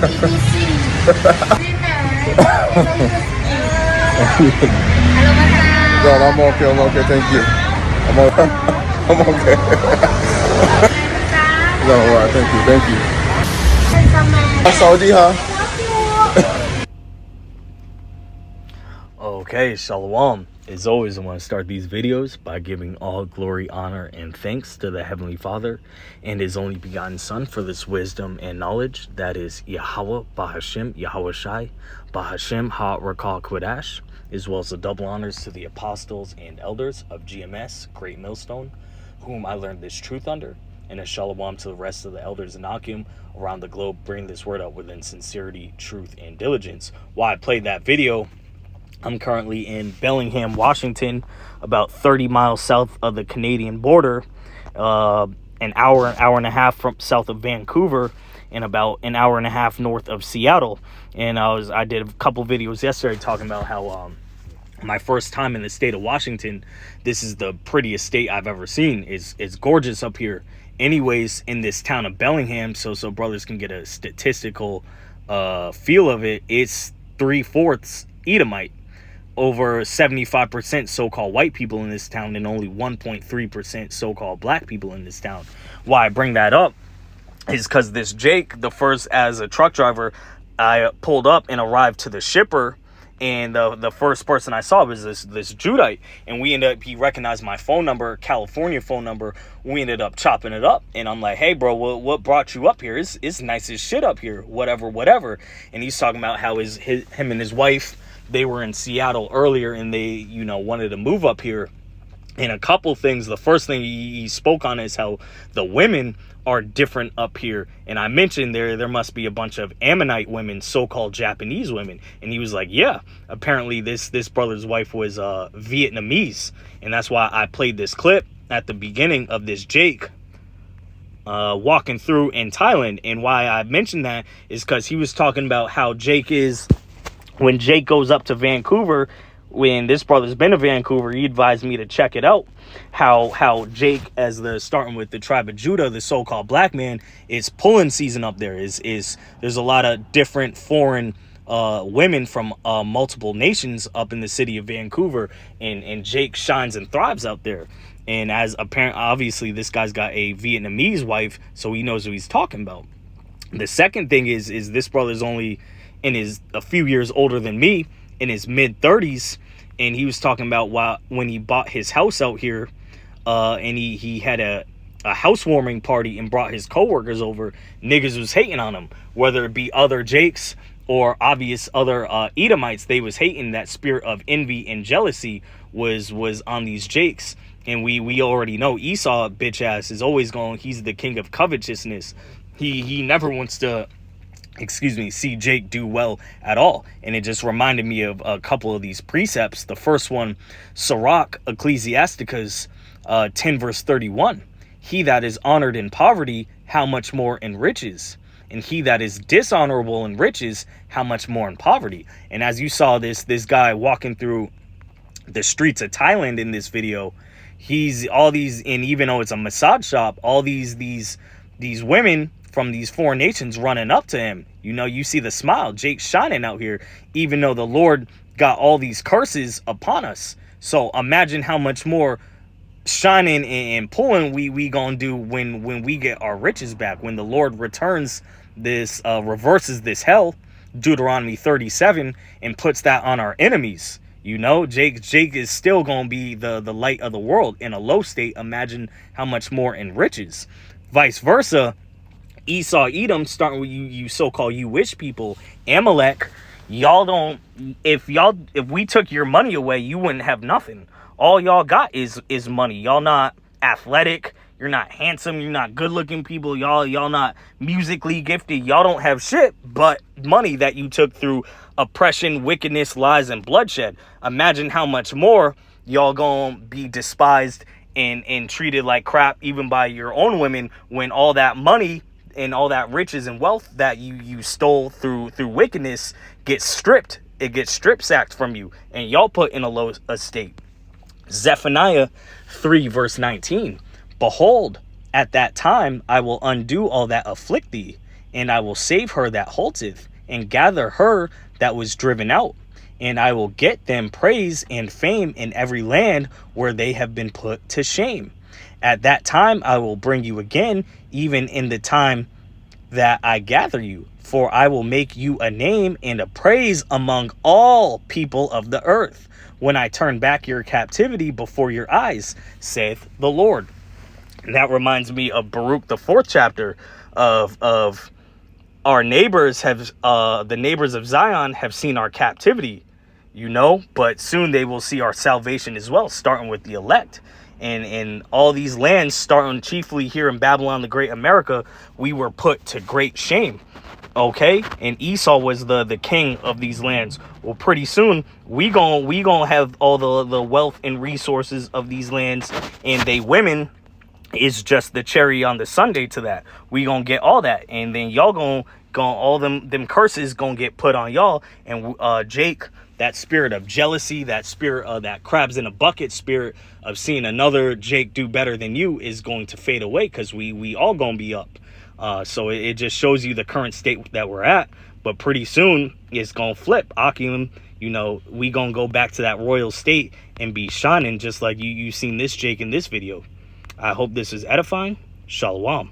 No, I'm okay. I'm okay. Thank you. I'm okay. I'm okay. No, all right. Thank you. Thank you. Saudi, huh? Okay, Shalom. As always, I want to start these videos by giving all glory, honor, and thanks to the Heavenly Father and His only begotten Son for this wisdom and knowledge. That is Yahweh, Bahashem, Yahweh Shai, Bahashem, Ha-Rakal Kodash, as well as the double honors to the apostles and elders of GMS, Great Millstone, whom I learned this truth under, and a Shalom to the rest of the elders in Akim around the globe, bring this word up within sincerity, truth, and diligence. While I played that video, I'm currently in Bellingham, Washington, about 30 miles south of the Canadian border, an hour and a half from south of Vancouver, and about an hour and a half north of Seattle. And I did a couple videos yesterday talking about how my first time in the state of Washington, this is the prettiest state I've ever seen. It's gorgeous up here. Anyways, in this town of Bellingham, so brothers can get a statistical feel of it, it's 3/4 Edomite. Over 75% so-called white people in this town, and only 1.3% so-called black people in this town. Why I bring that up is because this Jake, the first as a truck driver, I pulled up and arrived to the shipper, and the first person I saw was this Judite, and he recognized my phone number, California phone number. We ended up chopping it up, and I'm like, hey bro, what brought you up here? It's nice as shit up here, whatever. And he's talking about how him and his wife, they were in Seattle earlier, and they, wanted to move up here. And a couple things. The first thing he spoke on is how the women are different up here. And I mentioned there must be a bunch of Ammonite women, so-called Japanese women. And he was like, yeah, apparently this brother's wife was Vietnamese. And that's why I played this clip at the beginning of this Jake walking through in Thailand. And why I mentioned that is because he was talking about how Jake is... When Jake goes up to Vancouver, when this brother's been to Vancouver, he advised me to check it out. How Jake, as starting with the tribe of Judah, the so-called black man, is pulling season up there. There's a lot of different foreign women from multiple nations up in the city of Vancouver, and Jake shines and thrives out there. And as apparent, obviously, this guy's got a Vietnamese wife, so he knows what he's talking about. The second thing is this brother's only a few years older than me, in his mid-30s, and he was talking about when he bought his house out here, and he had a housewarming party and brought his coworkers over. Niggas was hating on him, whether it be other Jakes or obvious other Edomites. They was hating. That spirit of envy and jealousy was on these Jakes. And we already know Esau, bitch ass, is always going, he's the king of covetousness. He never wants to see Jake do well at all. And it just reminded me of a couple of these precepts. The first one, Sirach, Ecclesiasticus 10 verse 31. He that is honored in poverty, how much more in riches? And he that is dishonorable in riches, how much more in poverty? And as you saw this guy walking through the streets of Thailand in this video, he's all these, and even though it's a massage shop, all these women from these foreign nations running up to him. You see the smile. Jake's shining out here, even though the Lord got all these curses upon us. So imagine how much more shining and pulling we gonna do when we get our riches back, when the Lord returns this, reverses this hell, Deuteronomy 37, and puts that on our enemies. Jake is still gonna be the light of the world in a low state. Imagine how much more in riches. Vice versa, Esau, Edom, starting with you so-called you wish people, Amalek, y'all don't, if we took your money away, you wouldn't have nothing. All y'all got is money. Y'all not athletic, you're not handsome, you're not good-looking people, y'all not musically gifted, y'all don't have shit but money that you took through oppression, wickedness, lies, and bloodshed. Imagine how much more y'all gonna be despised and treated like crap even by your own women, when all that money and all that riches and wealth that you stole through wickedness gets stripped. It gets strip-sacked from you, and y'all put in a low estate. Zephaniah 3 verse 19. Behold, at that time I will undo all that afflict thee, and I will save her that halteth, and gather her that was driven out. And I will get them praise and fame in every land where they have been put to shame. At that time I will bring you again, even in the time that I gather you. For I will make you a name and a praise among all people of the earth, when I turn back your captivity before your eyes, saith the Lord. And that reminds me of Baruch, the 4th chapter of our neighbors have, the neighbors of Zion have seen our captivity, but soon they will see our salvation as well, starting with the elect. And all these lands, starting chiefly here in Babylon, the great America, we were put to great shame. Okay, and Esau was the king of these lands. Well, pretty soon we gonna have all the wealth and resources of these lands, and they women is just the cherry on the sundae to that. We gonna get all that, and then y'all gonna all them curses gonna get put on y'all. And Jake, that spirit of jealousy, that spirit of that crabs in a bucket spirit of seeing another Jake do better than you is going to fade away, because we all gonna be up. So it just shows you the current state that we're at. But pretty soon it's gonna flip. Akim, we gonna go back to that royal state and be shining, just like you seen this Jake in this video. I hope this is edifying. Shalom.